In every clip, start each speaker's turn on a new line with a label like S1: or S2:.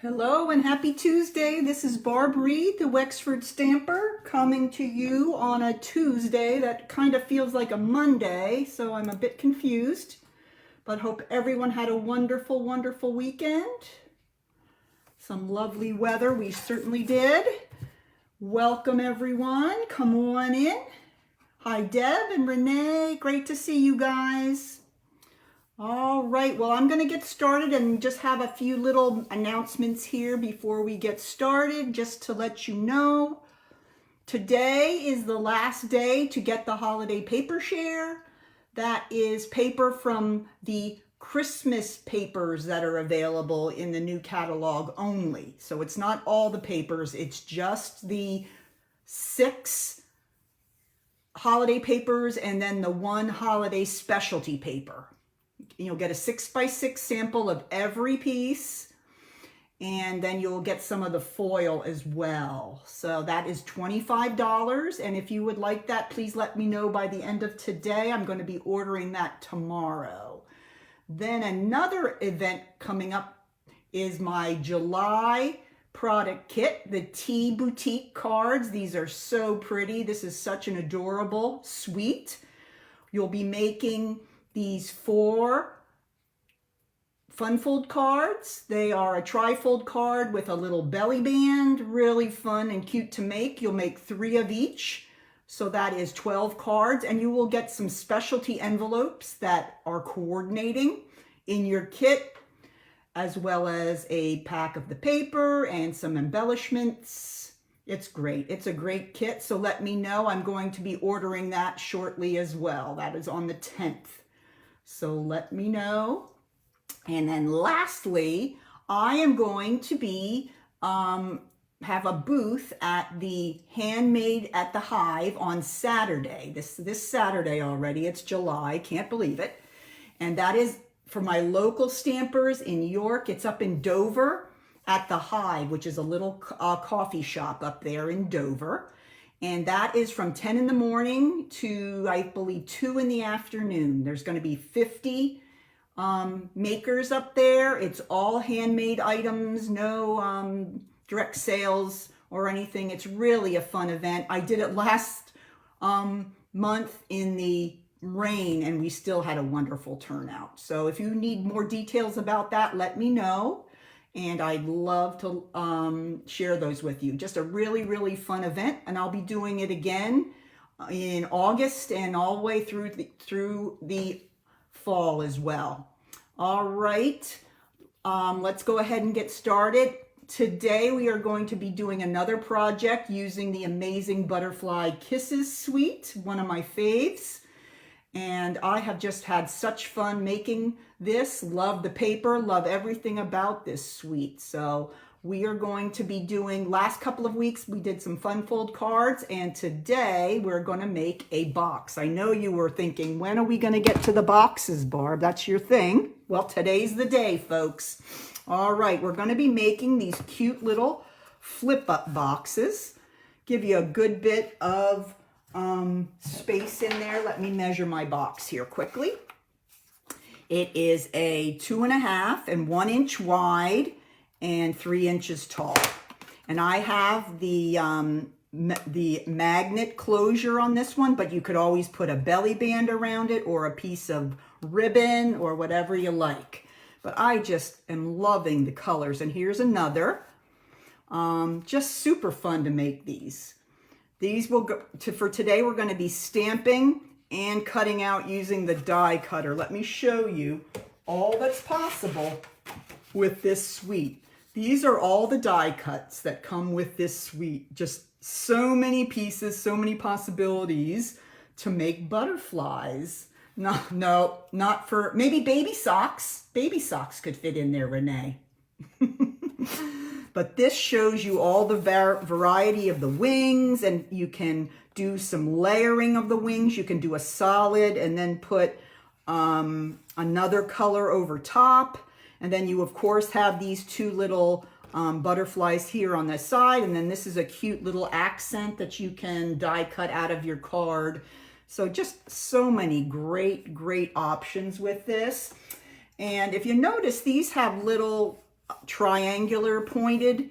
S1: Hello and happy Tuesday. This is Barb Reed, the Wexford Stamper, coming to you on a Tuesday that kind of feels like a Monday, so I'm a bit confused, but hope everyone had a wonderful, wonderful weekend. Some lovely weather, we certainly did. Welcome everyone, come on in. Hi Deb and Renee, great to see you guys. All right, well, I'm going to get started and just have a few little announcements here before we get started, just to let you know. Today is the last day to get the holiday paper share. That is paper from the Christmas papers that are available in the new catalog only. So it's not all the papers, it's just the 6 holiday papers and then the 1 holiday specialty paper. You'll get a 6x6 sample of every piece, and then you'll get some of the foil as well. So that is $25, and if you would like that, please let me know by the end of today. I'm going to be ordering that tomorrow. Then another event coming up is my July product kit, the Tea Boutique cards. These are so pretty. This is such an adorable suite. You'll be making these 4 fun fold cards. They are a tri-fold card with a little belly band, really fun and cute to make. You'll make 3 of each, so that is 12 cards, and you will get some specialty envelopes that are coordinating in your kit, as well as a pack of the paper and some embellishments. It's great. It's a great kit, so let me know. I'm going to be ordering that shortly as well. That is on the 10th. So let me know. And then lastly, I am going to be have a booth at the Handmade at the Hive on Saturday. This Saturday already. It's July. Can't believe it. And that is for my local stampers in York. It's up in Dover at the Hive, which is a little coffee shop up there in Dover. And that is from 10 in the morning to, I believe, 2 in the afternoon. There's going to be 50 makers up there. It's all handmade items, no direct sales or anything. It's really a fun event. I did it last month in the rain, and we still had a wonderful turnout. So if you need more details about that, let me know. And I'd love to share those with you. Just a really, really fun event, and I'll be doing it again in August and all the way through the fall as well. All right, let's go ahead and get started. Today we are going to be doing another project using the amazing Butterfly Kisses suite, one of my faves. And I have just had such fun making this. Love the paper, love everything about this suite. So we are going to be doing, last couple of weeks we did some fun fold cards, and today we're going to make a box. I know you were thinking, when are we going to get to the boxes, Barb? That's your thing. Well, today's the day, folks. All right, we're going to be making these cute little flip-up boxes. Give you a good bit of space in there. Let me measure my box here quickly. It is a 2.5 and 1 inch wide and 3 inches tall. And I have the magnet closure on this one, but you could always put a belly band around it or a piece of ribbon or whatever you like. But I just am loving the colors. And here's another. Just super fun to make these. These will go to, for today, we're going to be stamping and cutting out using the die cutter. Let me show you all that's possible with this suite. These are all the die cuts that come with this suite. Just so many pieces, so many possibilities to make butterflies. No, not for, maybe baby socks. Baby socks could fit in there, Renee. But this shows you all the variety of the wings, and you can do some layering of the wings. You can do a solid and then put another color over top. And then you, of course, have these 2 little butterflies here on the side. And then this is a cute little accent that you can die cut out of your card. So just so many great, great options with this. And if you notice, these have little triangular pointed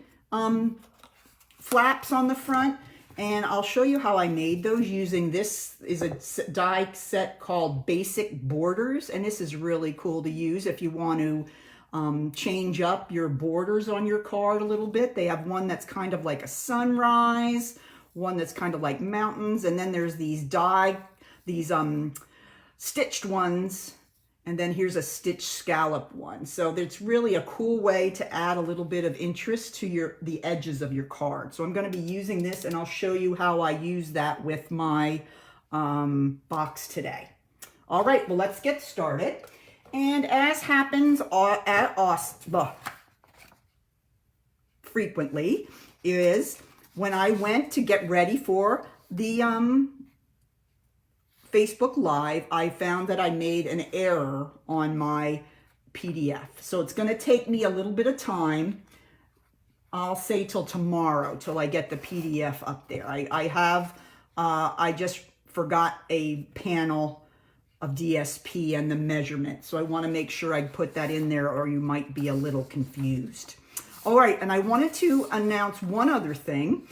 S1: flaps on the front. And I'll show you how I made those using, this is a die set called Basic Borders. And this is really cool to use if you want to change up your borders on your card a little bit. They have one that's kind of like a sunrise, one that's kind of like mountains. And then there's these stitched ones. And then here's a stitch scallop one. So it's really a cool way to add a little bit of interest to the edges of your card. So I'm going to be using this, and I'll show you how I use that with my box today. All right, well, let's get started. And as happens at us frequently, is when I went to get ready for the Facebook Live, I found that I made an error on my PDF. So it's going to take me a little bit of time. I'll say till tomorrow, till I get the PDF up there. I just forgot a panel of DSP and the measurement. So I want to make sure I put that in there, or you might be a little confused. All right, and I wanted to announce one other thing.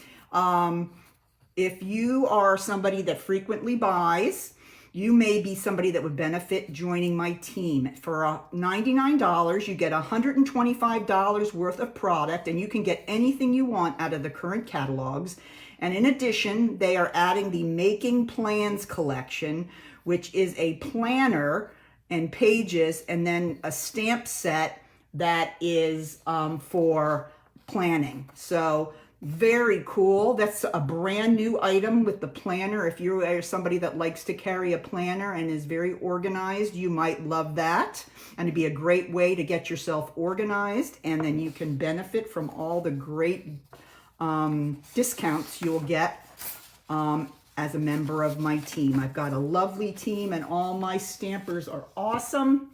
S1: If you are somebody that frequently buys, you may be somebody that would benefit joining my team. For $99, you get $125 worth of product, and you can get anything you want out of the current catalogs. And in addition, they are adding the Making Plans collection, which is a planner and pages, and then a stamp set that is for planning. So very cool. That's a brand new item with the planner. If you are somebody that likes to carry a planner and is very organized, you might love that. And it'd be a great way to get yourself organized, and then you can benefit from all the great discounts you'll get as a member of my team. I've got a lovely team, and all my stampers are awesome.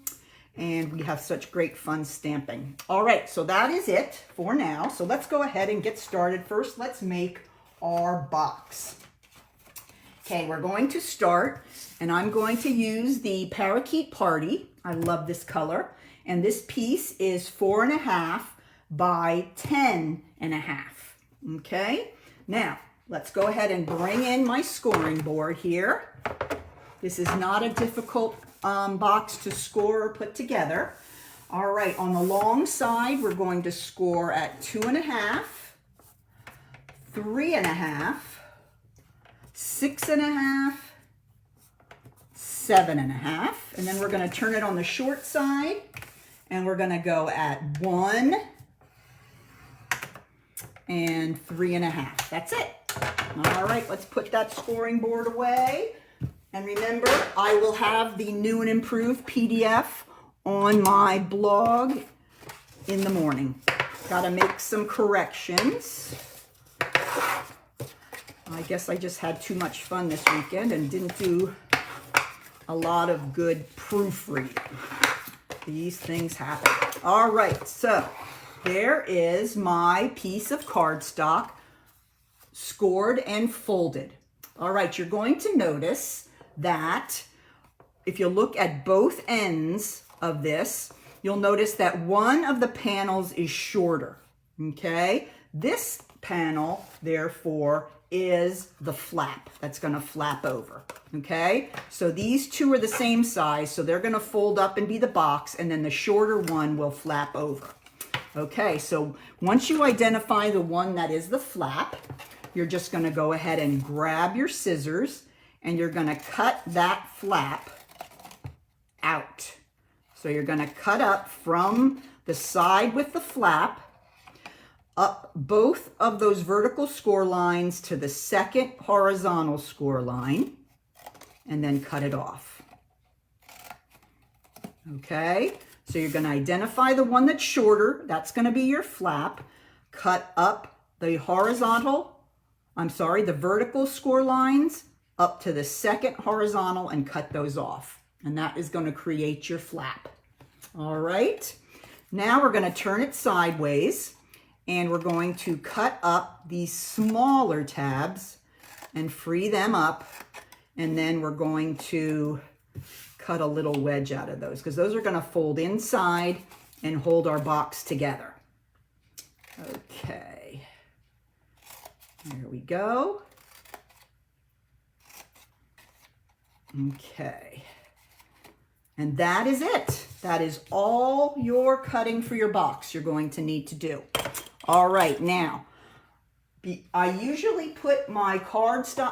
S1: And we have such great fun stamping. All right, so that is it for now. So let's go ahead and get started. First, let's make our box. Okay, we're going to start, and I'm going to use the Parakeet Party. I love this color. And this piece is 4.5 by 10.5. Okay, now let's go ahead and bring in my scoring board here. This is not a difficult box to score or put together. All right, on the long side, we're going to score at 2.5, 3.5, 6.5, 7.5, and then we're going to turn it on the short side, and we're going to go at 1 and 3.5. That's it. All right, let's put that scoring board away. And remember, I will have the new and improved PDF on my blog in the morning. Got to make some corrections. I guess I just had too much fun this weekend and didn't do a lot of good proofreading. These things happen. All right, so there is my piece of cardstock scored and folded. All right, you're going to notice that if you look at both ends of this, you'll notice that one of the panels is shorter, okay? This panel, therefore, is the flap that's going to flap over, okay? So these two are the same size, so they're going to fold up and be the box, and then the shorter one will flap over. Okay, so once you identify the one that is the flap, you're just going to go ahead and grab your scissors, and you're going to cut that flap out. So you're going to cut up from the side with the flap up both of those vertical score lines to the second horizontal score line, and then cut it off. Okay, so you're going to identify the one that's shorter. That's going to be your flap. Cut up the the vertical score lines up to the second horizontal and cut those off. And that is going to create your flap. All right. Now we're going to turn it sideways, and we're going to cut up these smaller tabs and free them up. And then we're going to cut a little wedge out of those, because those are going to fold inside and hold our box together. Okay. There we go. Okay. And that is it. That is all your cutting for your box you're going to need to do. All right, now, I usually put my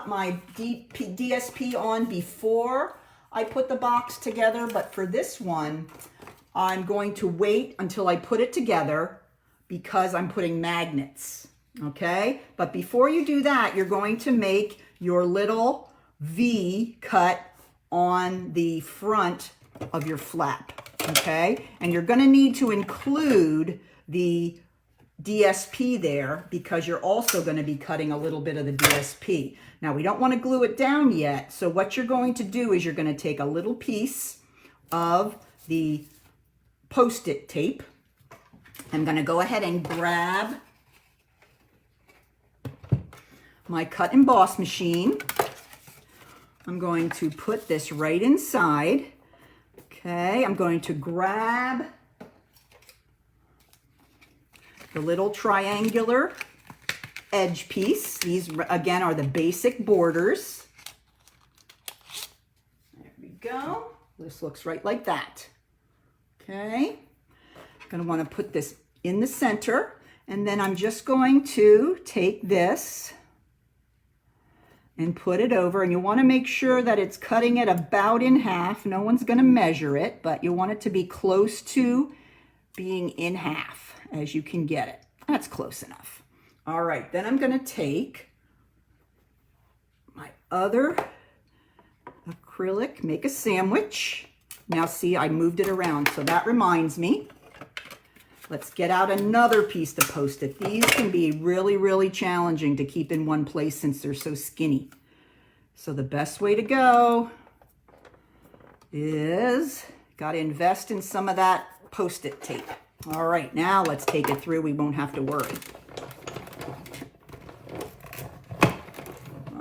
S1: my DSP on before I put the box together, but for this one, I'm going to wait until I put it together because I'm putting magnets, okay? But before you do that, you're going to make your little V cut on the front of your flap, okay? And you're gonna need to include the DSP there because you're also gonna be cutting a little bit of the DSP. Now, we don't wanna glue it down yet, so what you're going to do is you're gonna take a little piece of the Post-it tape. I'm gonna go ahead and grab my cut and emboss machine. I'm going to put this right inside. Okay, I'm going to grab the little triangular edge piece. These, again, are the basic borders. There we go. This looks right like that. Okay, I'm going to want to put this in the center, and then I'm just going to take this and put it over, and you want to make sure that it's cutting it about in half. No one's going to measure it, but you want it to be close to being in half as you can get it. That's close enough. All right, then I'm going to take my other acrylic, make a sandwich. Now see, I moved it around, so that reminds me. Let's get out another piece to Post-it. These can be really, really challenging to keep in one place since they're so skinny. So the best way to go is, got to invest in some of that Post-it tape. All right, now let's take it through. We won't have to worry.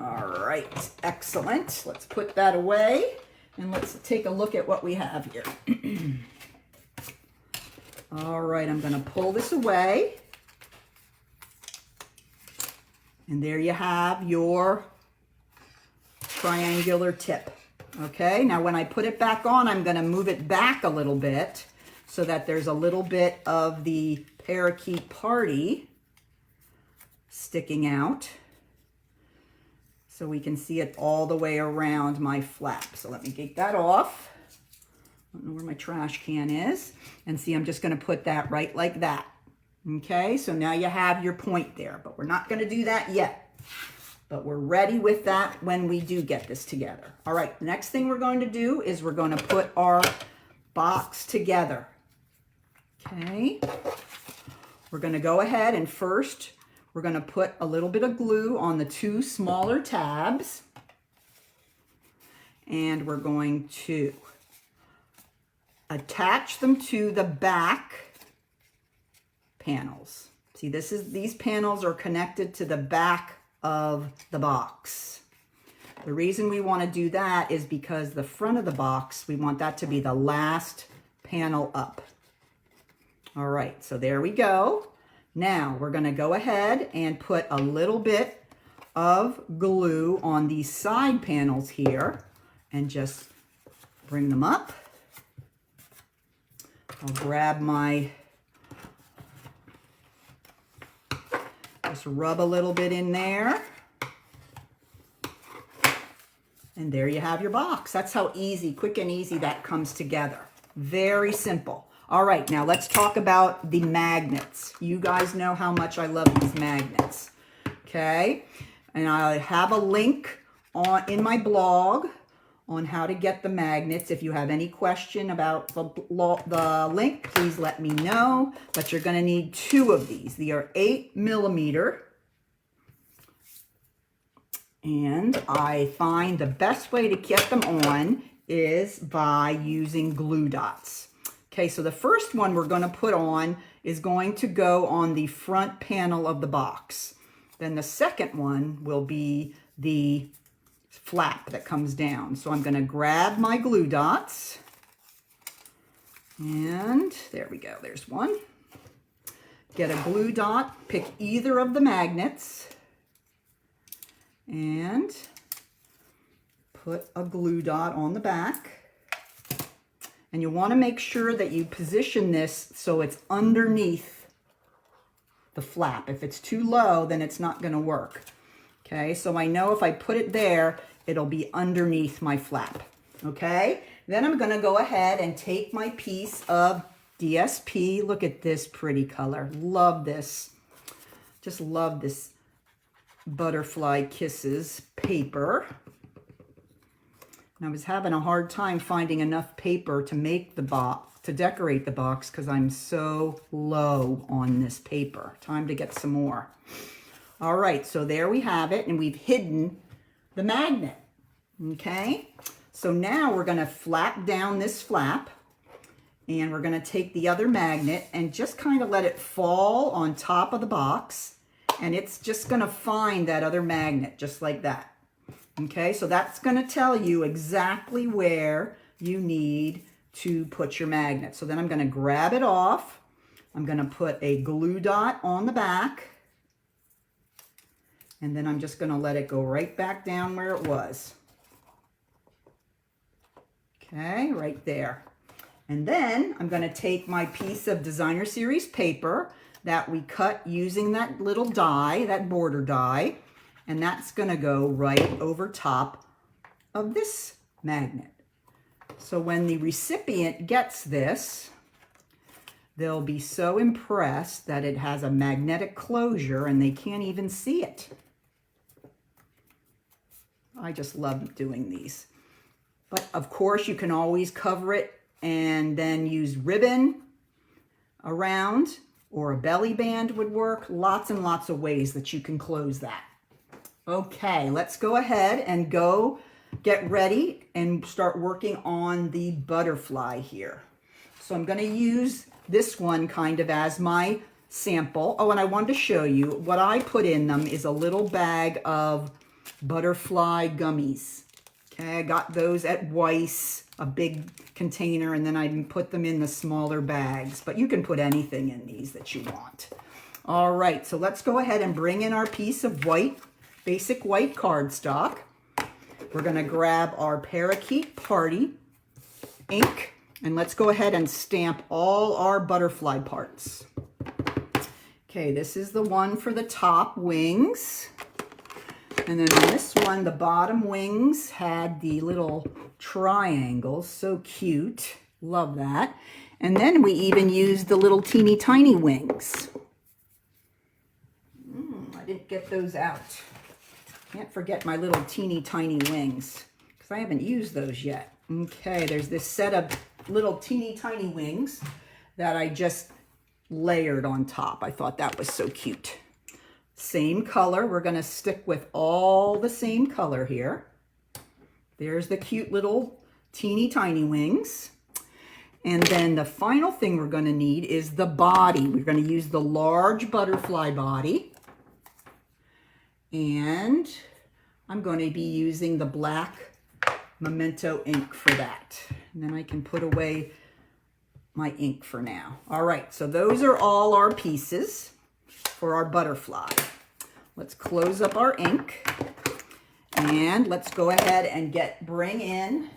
S1: All right, excellent. Let's put that away and let's take a look at what we have here. All right, I'm going to pull this away. And there you have your triangular tip. Okay, now when I put it back on, I'm going to move it back a little bit so that there's a little bit of the parakeet party sticking out. So we can see it all the way around my flap. So let me get that off. I don't know where my trash can is. And see, I'm just going to put that right like that. Okay, so now you have your point there, but we're not going to do that yet. But we're ready with that when we do get this together. All right, the next thing we're going to do is we're going to put our box together. Okay, we're going to go ahead and first we're going to put a little bit of glue on the two smaller tabs. And we're going to attach them to the back panels. See, these panels are connected to the back of the box. The reason we want to do that is because the front of the box, we want that to be the last panel up. All right, so there we go. Now we're going to go ahead and put a little bit of glue on these side panels here and just bring them up. I'll grab my, just rub a little bit in there. And there you have your box. That's how easy, quick and easy that comes together. Very simple. All right, now let's talk about the magnets. You guys know how much I love these magnets. Okay, and I have a link in my blog on how to get the magnets. If you have any question about the link, please let me know. But you're going to need 2 of these. They are 8mm. And I find the best way to get them on is by using glue dots. Okay, so the first one we're going to put on is going to go on the front panel of the box. Then the second one will be the flap that comes down. So I'm going to grab my glue dots. And there we go. There's one. get a glue dot, pick either of the magnets, and put a glue dot on the back. And you want to make sure that you position this so it's underneath the flap. If it's too low, then it's not going to work. Okay, so I know if I put it there, it'll be underneath my flap. Okay, then I'm going to go ahead and take my piece of DSP. Look at this pretty color. Love this. Just love this Butterfly Kisses paper. And I was having a hard time finding enough paper to make the box, to decorate the box, because I'm so low on this paper. Time to get some more. All right, so there we have it, and we've hidden the magnet. Okay, so now we're going to flap down this flap, and we're going to take the other magnet and just kind of let it fall on top of the box, and it's just going to find that other magnet just like that. Okay, so that's going to tell you exactly where you need to put your magnet. So then I'm going to grab it off. I'm going to put a glue dot on the back. And then I'm just going to let it go right back down where it was. Okay, right there. And then I'm going to take my piece of Designer Series paper that we cut using that little die, that border die. And that's going to go right over top of this magnet. So when the recipient gets this, they'll be so impressed that it has a magnetic closure and they can't even see it. I just love doing these. But of course you can always cover it and then use ribbon around, or a belly band would work. Lots and lots of ways that you can close that. Okay, let's go ahead and go get ready and start working on the butterfly here. So I'm going to use this one kind of as my sample. Oh, and I wanted to show you what I put in them is a little bag of butterfly gummies. Okay, I got those at Weiss, a big container, and then I put them in the smaller bags. But you can put anything in these that you want. All right, so let's go ahead and bring in our piece of white, basic white cardstock. We're going to grab our Parakeet Party ink, and let's go ahead and stamp all our butterfly parts. Okay, this is the one for the top wings. And then on this one, the bottom wings had the little triangles. So cute. Love that. And then we even used the little teeny tiny wings. I didn't get those out. Can't forget my little teeny tiny wings, because I haven't used those yet. Okay, there's this set of little teeny tiny wings that I just layered on top. I thought that was so cute. Same color. We're going to stick with all the same color here. There's the cute little teeny tiny wings. And then the final thing we're going to need is the body. We're going to use the large butterfly body. And I'm going to be using the black Memento ink for that. And then I can put away my ink for now. All right, so those are all our pieces for our butterfly. Let's close up our ink. And let's go ahead and bring in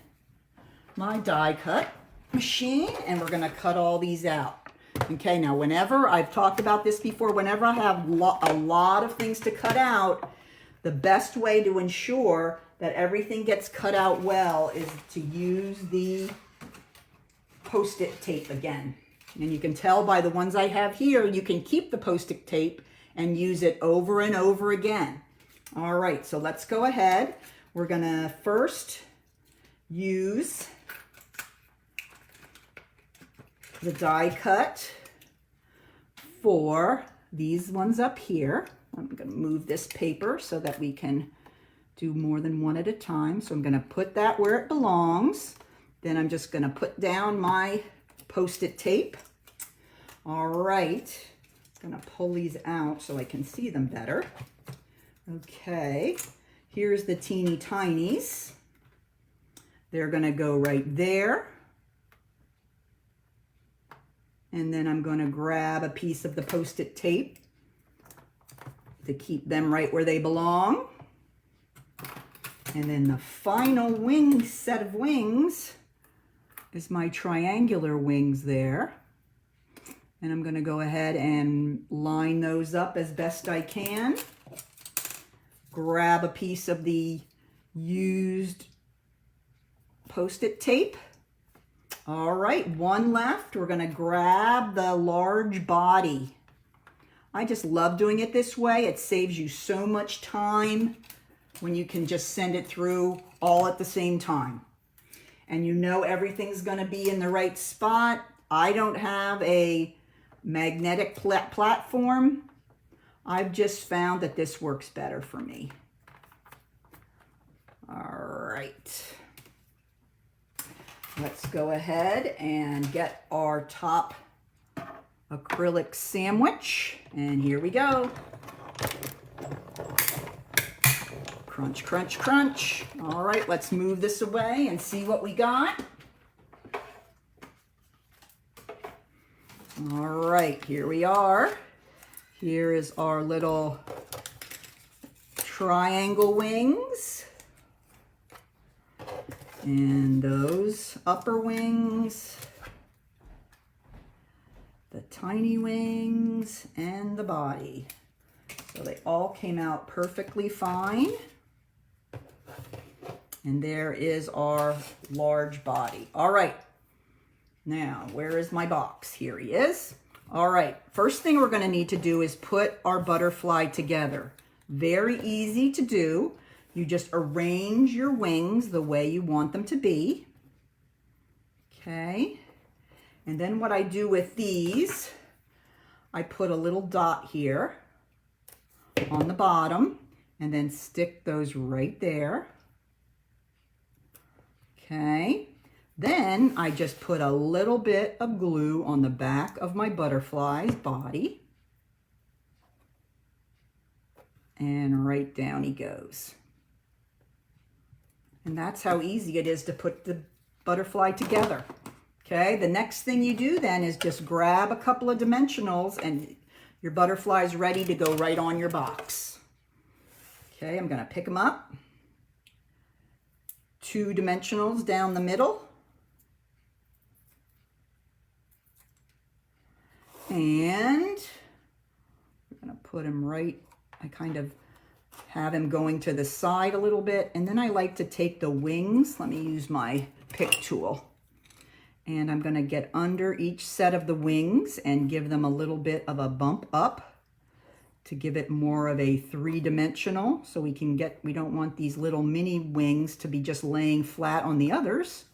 S1: my die cut machine, and we're going to cut all these out. Okay, now whenever, I've talked about this before, whenever I have a lot of things to cut out, the best way to ensure that everything gets cut out well is to use the Post-it tape again. And you can tell by the ones I have here, you can keep the Post-it tape and use it over and over again. All right, so let's go ahead. We're gonna first use the die cut for these ones up here. I'm going to move this paper so that we can do more than one at a time. So I'm going to put that where it belongs. Then I'm just going to put down my Post-it tape. All right. I'm going to pull these out so I can see them better. Okay. Here's the teeny tinies. They're going to go right there. And then I'm going to grab a piece of the Post-it tape to keep them right where they belong. And then the final wing set of wings is my triangular wings there. And I'm going to go ahead and line those up as best I can. Grab a piece of the used Post-it tape. All right, one left. We're going to grab the large body. I just love doing it this way. It saves you so much time when you can just send it through all at the same time. And you know everything's going to be in the right spot. I don't have a magnetic platform. I've just found that this works better for me. All right. Let's go ahead and get our top acrylic sandwich. And here we go. Crunch, crunch, crunch. All right, let's move this away and see what we got. All right, here we are. Here is our little triangle wings. And those upper wings, the tiny wings, and the body. So they all came out perfectly fine. And there is our large body. All right. Now, where is my box? Here he is. All right. First thing we're going to need to do is put our butterfly together. Very easy to do. You just arrange your wings the way you want them to be. Okay. And then what I do with these, I put a little dot here on the bottom and then stick those right there. Okay. Then I just put a little bit of glue on the back of my butterfly's body. And right down he goes. And that's how easy it is to put the butterfly together. Okay, the next thing you do then is just grab a couple of dimensionals and your butterfly is ready to go right on your box. Okay, I'm going to pick them up. 2 dimensionals down the middle. And we're going to put him right, I kind of have him going to the side a little bit. And then I like to take the wings. Let me use my pick tool. And I'm going to get under each set of the wings and give them a little bit of a bump up to give it more of a 3-dimensional. So we don't want these little mini wings to be just laying flat on the others.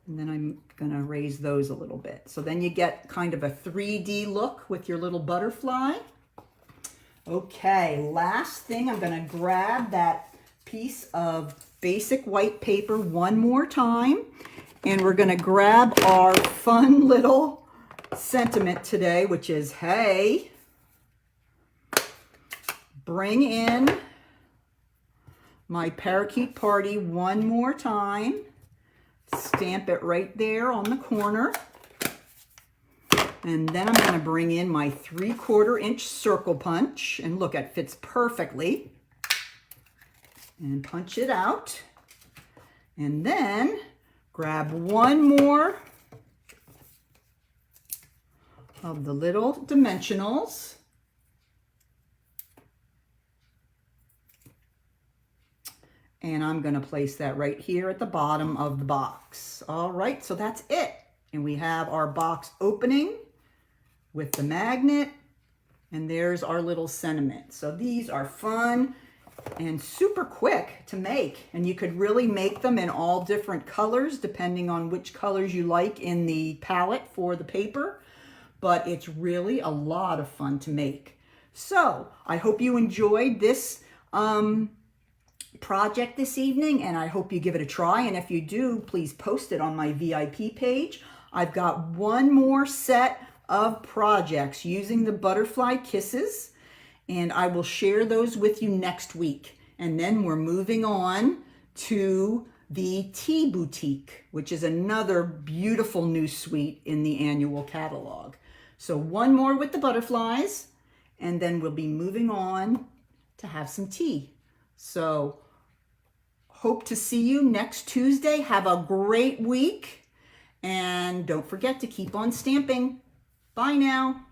S1: And then I'm going to raise those a little bit. So then you get kind of a 3D look with your little butterfly. Okay, last thing, I'm going to grab that piece of basic white paper one more time. And we're going to grab our fun little sentiment today, which is, hey, bring in my parakeet party one more time. Stamp it right there on the corner. And then I'm going to bring in my 3/4 inch circle punch. And look, it fits perfectly. And punch it out. And then grab one more of the little dimensionals. And I'm going to place that right here at the bottom of the box. All right, so that's it. And we have our box opening with the magnet. And there's our little sentiment. So these are fun and super quick to make. And you could really make them in all different colors depending on which colors you like in the palette for the paper. But it's really a lot of fun to make. So I hope you enjoyed this project this evening, and I hope you give it a try. And if you do, please post it on my VIP page. I've got one more set of projects using the butterfly kisses, and I will share those with you next week. And then we're moving on to the Tea Boutique, which is another beautiful new suite in the annual catalog. So one more with the butterflies, and then we'll be moving on to have some tea. So hope to see you next Tuesday. Have a great week, and don't forget to keep on stamping. Bye now.